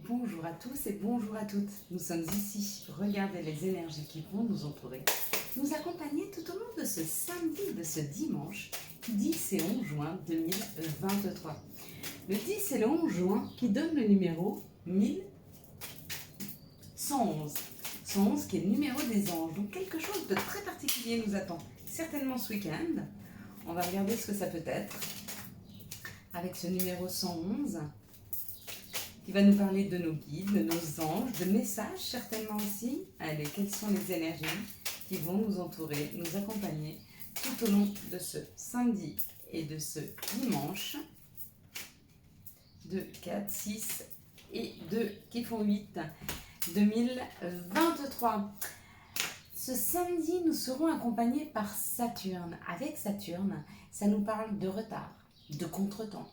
Bonjour à tous et bonjour à toutes. Nous sommes ici. Regardez les énergies qui vont nous entourer, nous accompagner tout au long de ce samedi, de ce dimanche 10 et 11 juin 2023. Le 10 et le 11 juin qui donne le numéro 1111. 111 qui est le numéro des anges. Donc quelque chose de très particulier nous attend certainement ce week-end. On va regarder ce que ça peut être avec ce numéro 111. Qui va nous parler de nos guides, de nos anges, de messages certainement aussi. Allez, quelles sont les énergies qui vont nous entourer, nous accompagner tout au long de ce samedi et de ce dimanche. 2, 4, 6 et 2 qui font 8, 2023. Ce samedi, nous serons accompagnés par Saturne. Avec Saturne, ça nous parle de retard, de contretemps.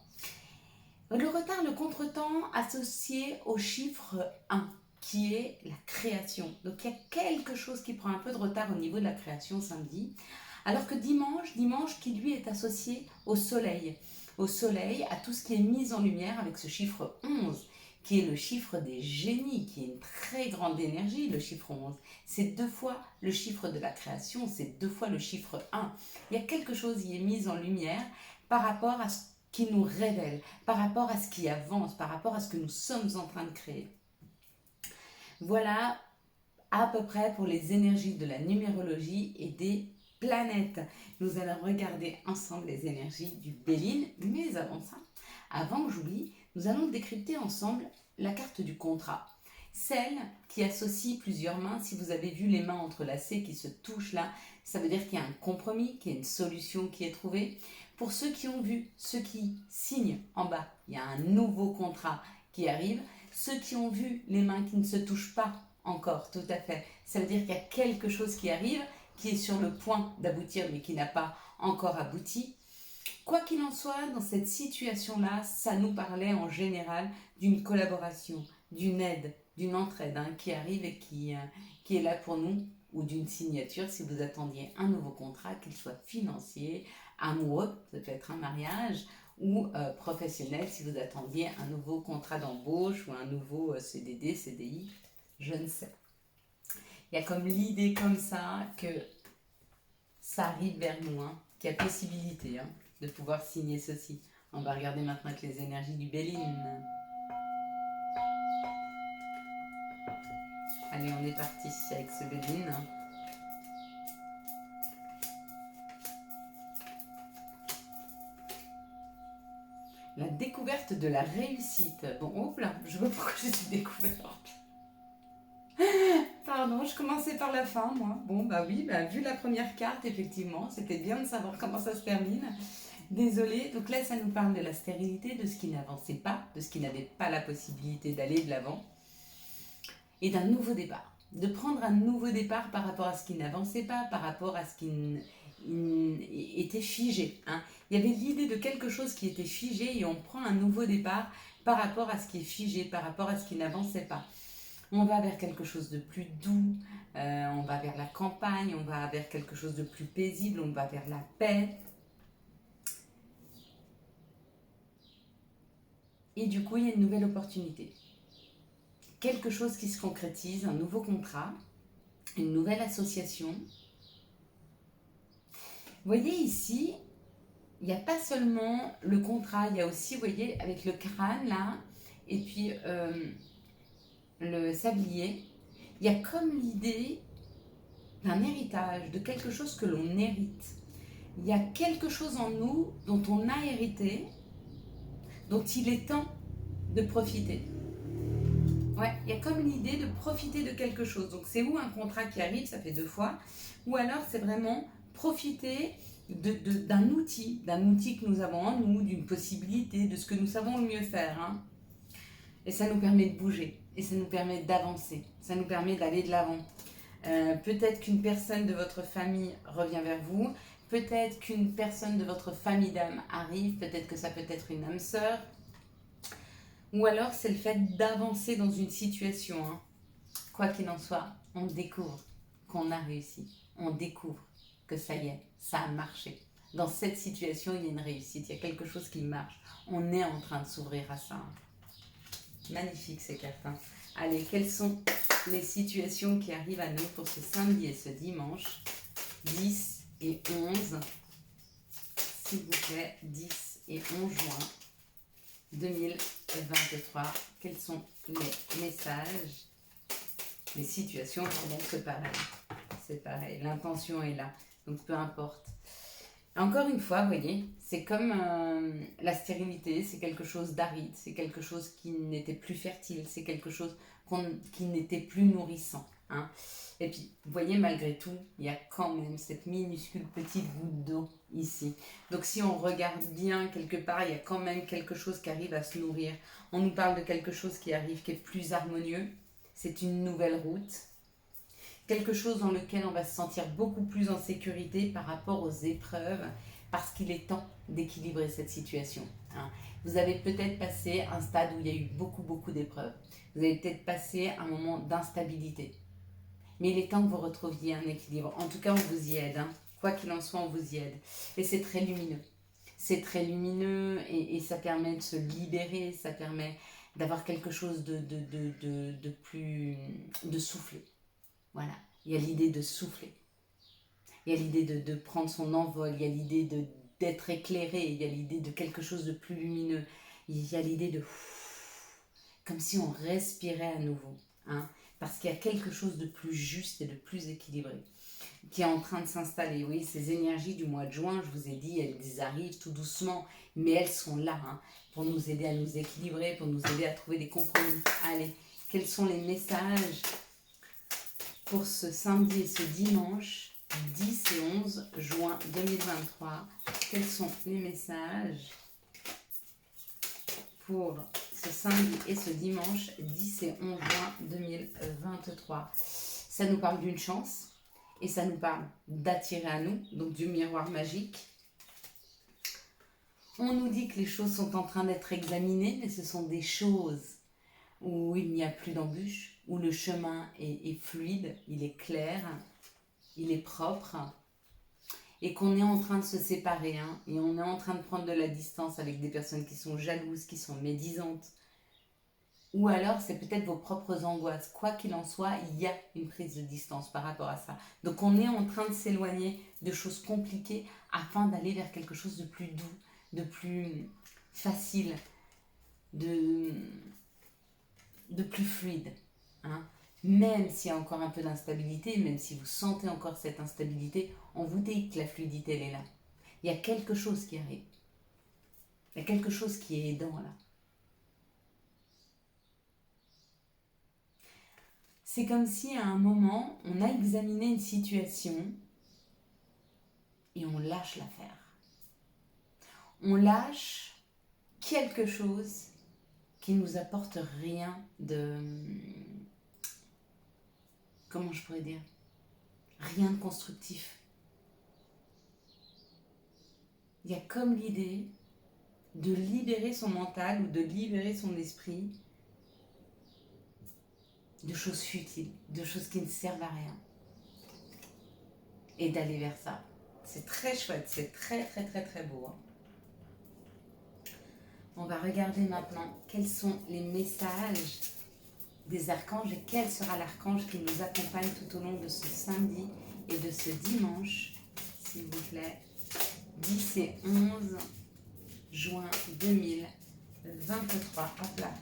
Le retard, le contretemps associé au chiffre 1, qui est la création. Donc il y a quelque chose qui prend un peu de retard au niveau de la création samedi, alors que dimanche qui lui est associé au soleil, à tout ce qui est mis en lumière avec ce chiffre 11, qui est le chiffre des génies, qui est une très grande énergie, le chiffre 11. C'est 2 fois le chiffre de la création, c'est 2 fois le chiffre 1. Il y a quelque chose qui est mis en lumière par rapport à ce qui nous révèle, par rapport à ce qui avance, par rapport à ce que nous sommes en train de créer. Voilà à peu près pour les énergies de la numérologie et des planètes. Nous allons regarder ensemble les énergies du Béline, mais avant ça, avant que j'oublie, nous allons décrypter ensemble la carte du contrat. Celle qui associe plusieurs mains. Si vous avez vu les mains entrelacées qui se touchent là, ça veut dire qu'il y a un compromis, qu'il y a une solution qui est trouvée. Pour ceux qui ont vu, ceux qui signent en bas, il y a un nouveau contrat qui arrive. Ceux qui ont vu les mains qui ne se touchent pas encore, tout à fait, ça veut dire qu'il y a quelque chose qui arrive, qui est sur le point d'aboutir, mais qui n'a pas encore abouti. Quoi qu'il en soit, dans cette situation-là, ça nous parlait en général d'une collaboration, d'une aide, d'une entraide qui arrive et qui est là pour nous, ou d'une signature si vous attendiez un nouveau contrat, qu'il soit financier, amoureux, ça peut être un mariage, ou professionnel si vous attendiez un nouveau contrat d'embauche ou un nouveau CDD, CDI, je ne sais. Il y a comme l'idée comme ça que ça arrive vers nous, qu'il y a possibilité de pouvoir signer ceci. On va regarder maintenant avec les énergies du Béline. Allez, on est parti avec ce Béline. La découverte de la réussite. Bon, hop là, je vois pourquoi je suis découverte. Pardon, je commençais par la fin, moi. Bon, bah oui, vu la première carte, effectivement, c'était bien de savoir comment ça se termine. Désolée, donc là, ça nous parle de la stérilité, de ce qui n'avançait pas, de ce qui n'avait pas la possibilité d'aller de l'avant, et d'un nouveau départ. De prendre un nouveau départ par rapport à ce qui n'avançait pas, par rapport à ce qui était figé. Il y avait l'idée de quelque chose qui était figé et on prend un nouveau départ par rapport à ce qui est figé, par rapport à ce qui n'avançait pas. On va vers quelque chose de plus doux, on va vers la campagne, on va vers quelque chose de plus paisible, on va vers la paix. Et du coup, il y a une nouvelle opportunité. Quelque chose qui se concrétise, un nouveau contrat, une nouvelle association. Vous voyez ici, il n'y a pas seulement le contrat, il y a aussi, vous voyez, avec le crâne là, et puis le sablier, il y a comme l'idée d'un héritage, de quelque chose que l'on hérite. Il y a quelque chose en nous dont on a hérité, dont il est temps de profiter. Ouais, il y a comme l'idée de profiter de quelque chose. Donc c'est où un contrat qui arrive, ça fait 2 fois, ou alors c'est vraiment profiter d'un outil que nous avons en nous, d'une possibilité, de ce que nous savons le mieux faire. Et ça nous permet de bouger, et ça nous permet d'avancer, ça nous permet d'aller de l'avant. Peut-être qu'une personne de votre famille revient vers vous, peut-être qu'une personne de votre famille d'âme arrive, peut-être que ça peut être une âme sœur, ou alors c'est le fait d'avancer dans une situation. Quoi qu'il en soit, on découvre qu'on a réussi, on découvre que ça y est, ça a marché. Dans cette situation, il y a une réussite, il y a quelque chose qui marche, on est en train de s'ouvrir à ça. Magnifique ces cartes. Hein. Allez, quelles sont les situations qui arrivent à nous pour ce samedi et ce dimanche 10 et 11. S'il vous plaît, 10 et 11 juin 2023. Quels sont les messages, les situations? Pardon, c'est pareil. C'est pareil. L'intention est là. Donc, peu importe. Encore une fois, vous voyez, c'est comme la stérilité, c'est quelque chose d'aride, c'est quelque chose qui n'était plus fertile, c'est quelque chose qui n'était plus nourrissant. Hein. Et puis, vous voyez, malgré tout, il y a quand même cette minuscule petite goutte d'eau ici. Donc, si on regarde bien quelque part, il y a quand même quelque chose qui arrive à se nourrir. On nous parle de quelque chose qui arrive, qui est plus harmonieux. C'est une nouvelle route. Quelque chose dans lequel on va se sentir beaucoup plus en sécurité par rapport aux épreuves, parce qu'il est temps d'équilibrer cette situation. Hein. Vous avez peut-être passé un stade où il y a eu beaucoup d'épreuves. Vous avez peut-être passé un moment d'instabilité. Mais il est temps que vous retrouviez un équilibre. En tout cas, on vous y aide. Hein. Quoi qu'il en soit, on vous y aide. Et c'est très lumineux. C'est très lumineux et ça permet de se libérer, ça permet d'avoir quelque chose de plus... de souffler. Voilà, il y a l'idée de souffler, il y a l'idée de prendre son envol, il y a l'idée d'être éclairé, il y a l'idée de quelque chose de plus lumineux, il y a l'idée de... comme si on respirait à nouveau, hein, parce qu'il y a quelque chose de plus juste et de plus équilibré qui est en train de s'installer. Oui, ces énergies du mois de juin, je vous ai dit, elles arrivent tout doucement, mais elles sont là, hein, pour nous aider à nous équilibrer, pour nous aider à trouver des compromis. Allez, quels sont les messages pour ce samedi et ce dimanche 10 et 11 juin 2023, quels sont les messages pour ce samedi et ce dimanche 10 et 11 juin 2023? Ça nous parle d'une chance et ça nous parle d'attirer à nous, donc du miroir magique. On nous dit que les choses sont en train d'être examinées, mais ce sont des choses où il n'y a plus d'embûches, où le chemin est fluide, il est clair, il est propre, et qu'on est en train de se séparer, hein, et on est en train de prendre de la distance avec des personnes qui sont jalouses, qui sont médisantes, ou alors c'est peut-être vos propres angoisses. Quoi qu'il en soit, il y a une prise de distance par rapport à ça. Donc on est en train de s'éloigner de choses compliquées afin d'aller vers quelque chose de plus doux, de plus facile, de plus fluide. Hein. Même s'il y a encore un peu d'instabilité, même si vous sentez encore cette instabilité, on vous dit que la fluidité, elle est là. Il y a quelque chose qui arrive. Il y a quelque chose qui est aidant là. C'est comme si à un moment, on a examiné une situation et on lâche l'affaire. On lâche quelque chose qui ne nous apporte rien de... Comment je pourrais dire? Rien de constructif. Il y a comme l'idée de libérer son mental ou de libérer son esprit de choses futiles, de choses qui ne servent à rien. Et d'aller vers ça. C'est très chouette, c'est très beau. Hein. On va regarder maintenant quels sont les messages des archanges et quel sera l'archange qui nous accompagne tout au long de ce samedi et de ce dimanche, s'il vous plaît, 10 et 11 juin 2023. Hop là.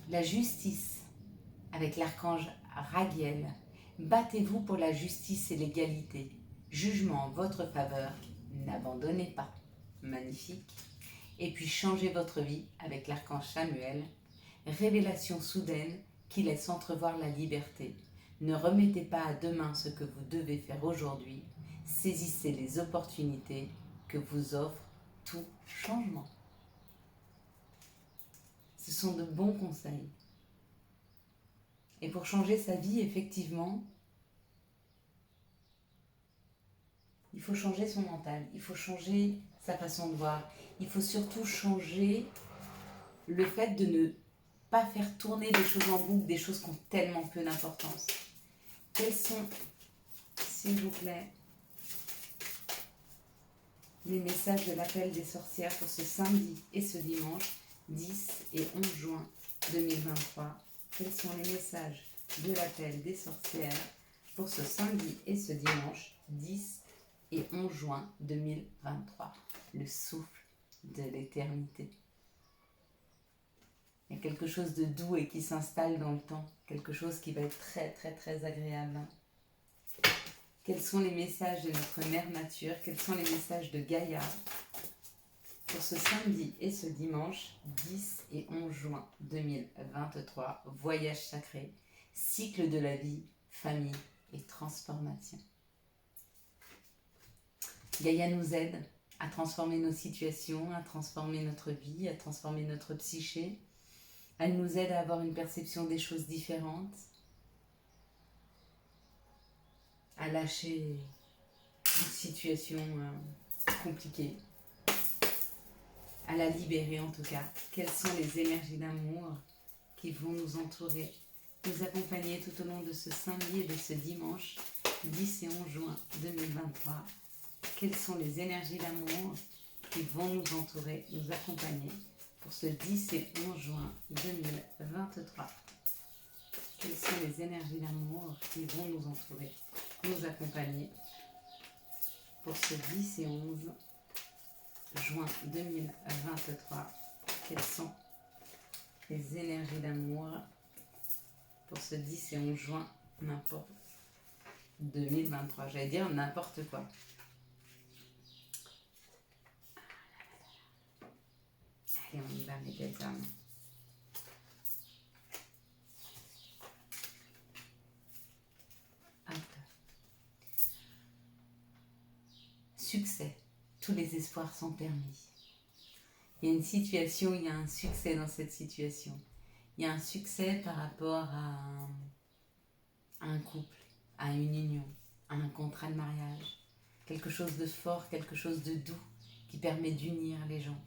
La justice, avec l'archange Raguel. Battez-vous pour la justice et l'égalité. Jugement en votre faveur, n'abandonnez pas. Magnifique. Et puis changez votre vie avec l'archange Samuel. Révélation soudaine qui laisse entrevoir la liberté. Ne remettez pas à demain ce que vous devez faire aujourd'hui. Saisissez les opportunités que vous offre tout changement. Ce sont de bons conseils. Et pour changer sa vie, effectivement, il faut changer son mental, il faut changer sa façon de voir. Il faut surtout changer le fait de ne pas faire tourner des choses en boucle, des choses qui ont tellement peu d'importance. Quels sont, s'il vous plaît, les messages de l'appel des sorcières pour ce samedi et ce dimanche 10 et 11 juin 2023. Quels sont les messages de l'appel des sorcières pour ce samedi et ce dimanche 10 et 11 juin 2023? Le souffle de l'éternité. Il y a quelque chose de doux et qui s'installe dans le temps. Quelque chose qui va être très très très agréable. Quels sont les messages de notre mère nature? Quels sont les messages de Gaïa pour ce samedi et ce dimanche 10 et 11 juin 2023? Voyage sacré, cycle de la vie, famille et transformation. Gaïa nous aide à transformer nos situations, à transformer notre vie, à transformer notre psyché. Elle nous aide à avoir une perception des choses différentes, à lâcher une situation compliquée, à la libérer en tout cas. Quelles sont les énergies d'amour qui vont nous entourer, nous accompagner tout au long de ce samedi et de ce dimanche 10 et 11 juin 2023? Quelles sont les énergies d'amour qui vont nous entourer, nous accompagner pour ce 10 et 11 juin 2023? Quelles sont les énergies d'amour qui vont nous entourer, nous accompagner pour ce 10 et 11 juin 2023? Quelles sont les énergies d'amour pour ce 10 et 11 juin n'importe 2023? J'allais dire n'importe quoi. Allez, on y va, mes belles âmes. Hop. Succès. Tous les espoirs sont permis. Il y a une situation, il y a un succès dans cette situation. Il y a un succès par rapport à un couple, à une union, à un contrat de mariage. Quelque chose de fort, quelque chose de doux qui permet d'unir les gens.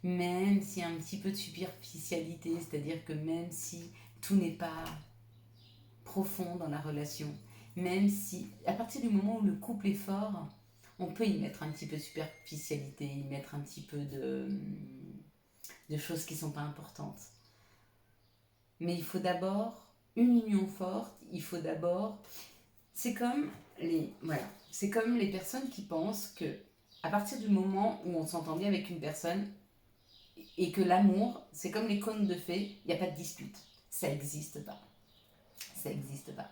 Même s'il y a un petit peu de superficialité, c'est-à-dire que même si tout n'est pas profond dans la relation, même si, à partir du moment où le couple est fort, on peut y mettre un petit peu de superficialité, y mettre un petit peu de choses qui ne sont pas importantes. Mais il faut d'abord une union forte, il faut d'abord... C'est comme les personnes qui pensent que à partir du moment où on s'entend bien avec une personne et que l'amour, c'est comme les contes de fées, il n'y a pas de dispute. Ça n'existe pas. Ça n'existe pas.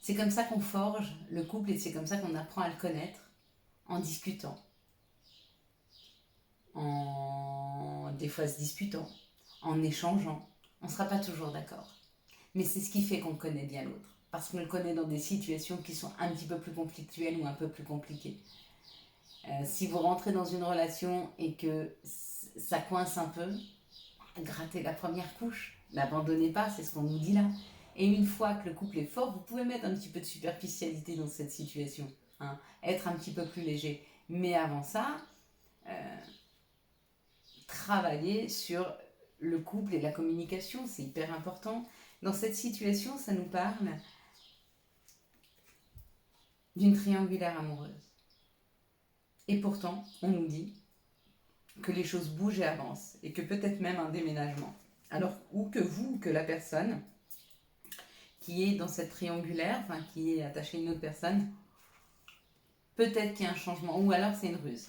C'est comme ça qu'on forge le couple et c'est comme ça qu'on apprend à le connaître, en discutant, des fois se disputant, en échangeant. On ne sera pas toujours d'accord. Mais c'est ce qui fait qu'on connaît bien l'autre. Parce qu'on le connaît dans des situations qui sont un petit peu plus conflictuelles ou un peu plus compliquées. Si vous rentrez dans une relation et que ça coince un peu, grattez la première couche. N'abandonnez pas, c'est ce qu'on nous dit là. Et une fois que le couple est fort, vous pouvez mettre un petit peu de superficialité dans cette situation. Être un petit peu plus léger. Mais avant ça, travailler sur le couple et la communication, c'est hyper important. Dans cette situation, ça nous parle d'une triangulaire amoureuse. Et pourtant, on nous dit que les choses bougent et avancent, et que peut-être même un déménagement. Alors, ou que vous, ou que la personne qui est dans cette triangulaire, enfin qui est attachée à une autre personne, peut-être qu'il y a un changement, ou alors c'est une ruse.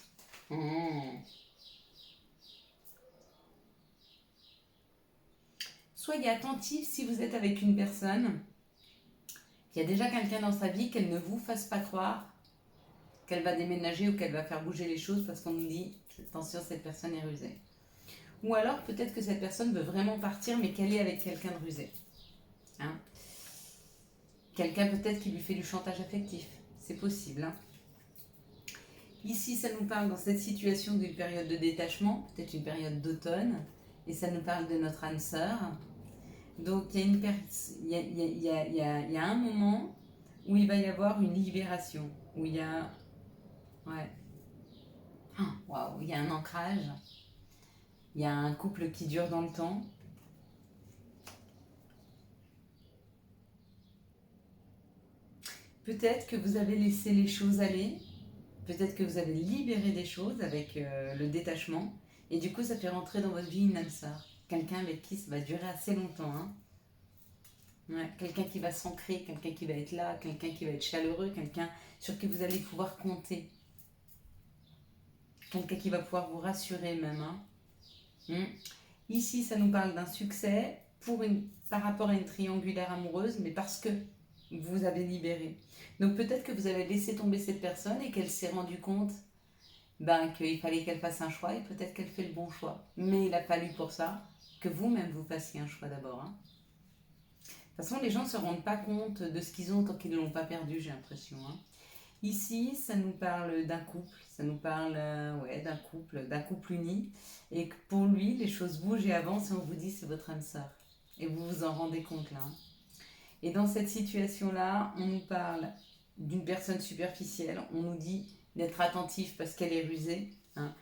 Soyez attentifs si vous êtes avec une personne qui a déjà quelqu'un dans sa vie, qu'elle ne vous fasse pas croire qu'elle va déménager ou qu'elle va faire bouger les choses parce qu'on nous dit attention, cette personne est rusée. Ou alors peut-être que cette personne veut vraiment partir mais qu'elle est avec quelqu'un de rusé. Quelqu'un peut-être qui lui fait du chantage affectif. C'est possible. Ici, ça nous parle dans cette situation d'une période de détachement, peut-être une période d'automne, et ça nous parle de notre âme sœur. Donc il y a un moment où il va y avoir une libération, où il y a... il y a un ancrage, il y a un couple qui dure dans le temps. Peut-être que vous avez laissé les choses aller, Peut-être que vous avez libéré des choses avec le détachement. Et du coup, ça fait rentrer dans votre vie une âme sœur. Quelqu'un avec qui ça va durer assez longtemps. Hein. Ouais, quelqu'un qui va s'ancrer, quelqu'un qui va être là, quelqu'un qui va être chaleureux, quelqu'un sur qui vous allez pouvoir compter. Quelqu'un qui va pouvoir vous rassurer même. Hein. Ici, ça nous parle d'un succès par rapport à une triangulaire amoureuse, mais parce que vous avez libéré. Donc peut-être que vous avez laissé tomber cette personne et qu'elle s'est rendue compte qu'il fallait qu'elle fasse un choix et peut-être qu'elle fait le bon choix. Mais il a fallu pour ça que vous-même vous fassiez un choix d'abord. Hein. De toute façon, les gens ne se rendent pas compte de ce qu'ils ont tant qu'ils ne l'ont pas perdu, j'ai l'impression. Hein. Ici, ça nous parle d'un couple, ça nous parle d'un couple uni. Et que pour lui, les choses bougent et avancent et on vous dit c'est votre âme sœur. Et vous vous en rendez compte là. Et dans cette situation-là, on nous parle d'une personne superficielle, on nous dit d'être attentif parce qu'elle est rusée. Hein,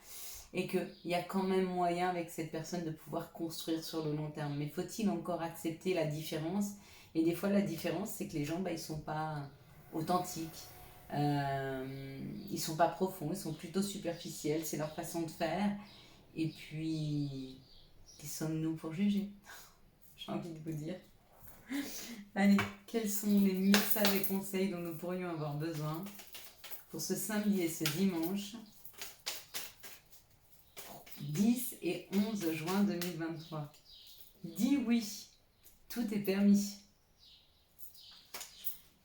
et qu'il y a quand même moyen avec cette personne de pouvoir construire sur le long terme. Mais faut-il encore accepter la différence? Et des fois, la différence, c'est que les gens, ils ne sont pas authentiques. Ils sont pas profonds, ils sont plutôt superficiels, c'est leur façon de faire. Et puis, qui sommes-nous pour juger? J'ai envie de vous dire. Allez, quels sont les messages et conseils dont nous pourrions avoir besoin pour ce samedi et ce dimanche 10 et 11 juin 2023? Dis oui, tout est permis.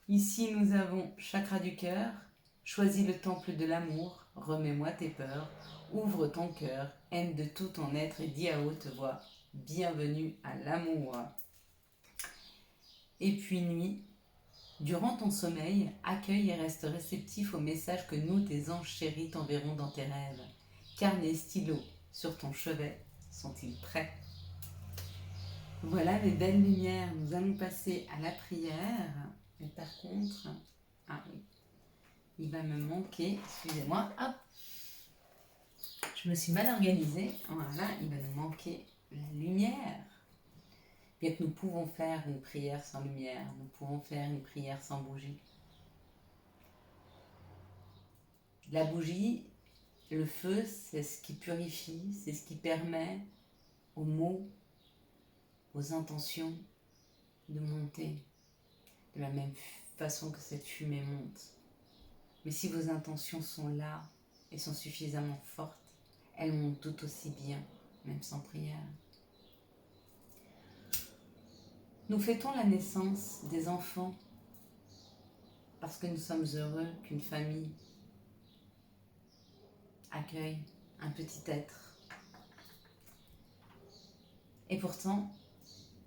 Ici, nous avons chakra du cœur. Choisis le temple de l'amour, remets-moi tes peurs, ouvre ton cœur, aime de tout ton être et dis à haute voix, bienvenue à l'amour. Et puis nuit, durant ton sommeil, accueille et reste réceptif aux messages que nous, tes anges chéris, t'enverrons dans tes rêves. Carnet, stylo, sur ton chevet, sont-ils prêts? Voilà mes belles lumières, nous allons passer à la prière. Mais par contre, ah oui, il va me manquer, excusez-moi, hop, je me suis mal organisée, voilà, il va nous manquer la lumière. Bien que nous pouvons faire une prière sans lumière, nous pouvons faire une prière sans bougie. La bougie, le feu, c'est ce qui purifie, c'est ce qui permet aux mots, aux intentions de monter de la même façon que cette fumée monte. Mais si vos intentions sont là et sont suffisamment fortes, elles montent tout aussi bien, même sans prière. Nous fêtons la naissance des enfants parce que nous sommes heureux qu'une famille accueille un petit être. Et pourtant,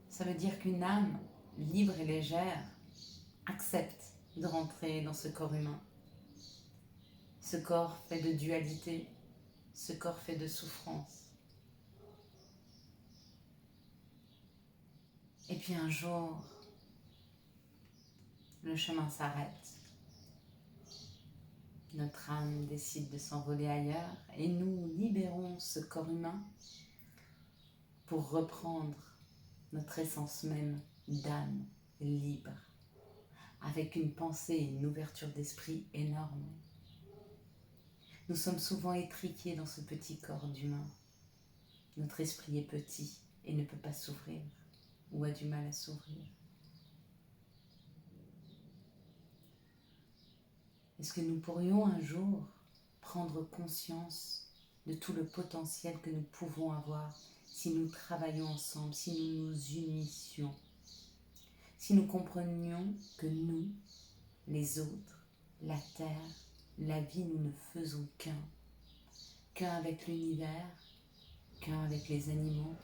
ça veut dire qu'une âme libre et légère accepte de rentrer dans ce corps humain. Ce corps fait de dualité, ce corps fait de souffrance. Et puis un jour, le chemin s'arrête. Notre âme décide de s'envoler ailleurs et nous libérons ce corps humain pour reprendre notre essence même d'âme libre, avec une pensée et une ouverture d'esprit énorme. Nous sommes souvent étriqués dans ce petit corps d'humain. Notre esprit est petit et ne peut pas s'ouvrir ou a du mal à s'ouvrir. Est-ce que nous pourrions un jour prendre conscience de tout le potentiel que nous pouvons avoir si nous travaillons ensemble, si nous nous unissions, si nous comprenions que nous, les autres, la terre, la vie, nous ne faisons qu'un avec l'univers, qu'un avec les animaux.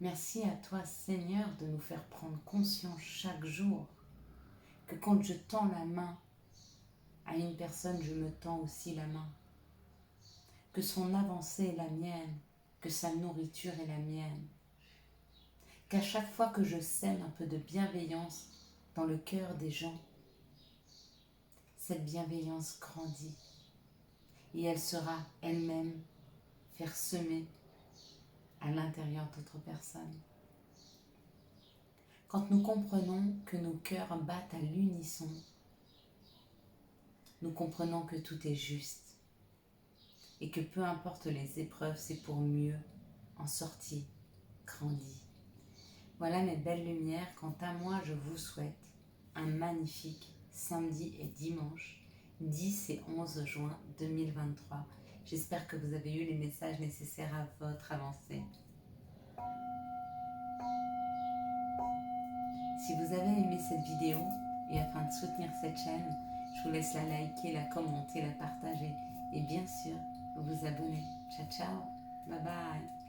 Merci à toi, Seigneur, de nous faire prendre conscience chaque jour que quand je tends la main à une personne, je me tends aussi la main. Que son avancée est la mienne, que sa nourriture est la mienne. Qu'à chaque fois que je sème un peu de bienveillance dans le cœur des gens, cette bienveillance grandit et elle sera elle-même faire semer à l'intérieur d'autres personnes. Quand nous comprenons que nos cœurs battent à l'unisson, nous comprenons que tout est juste et que peu importe les épreuves, c'est pour mieux en sortir grandi. Voilà mes belles lumières. Quant à moi, je vous souhaite un magnifique samedi et dimanche 10 et 11 juin 2023. J'espère que vous avez eu les messages nécessaires à votre avancée. Si vous avez aimé cette vidéo et afin de soutenir cette chaîne, je vous laisse la liker, la commenter, la partager et bien sûr vous abonner. Ciao ciao, bye bye.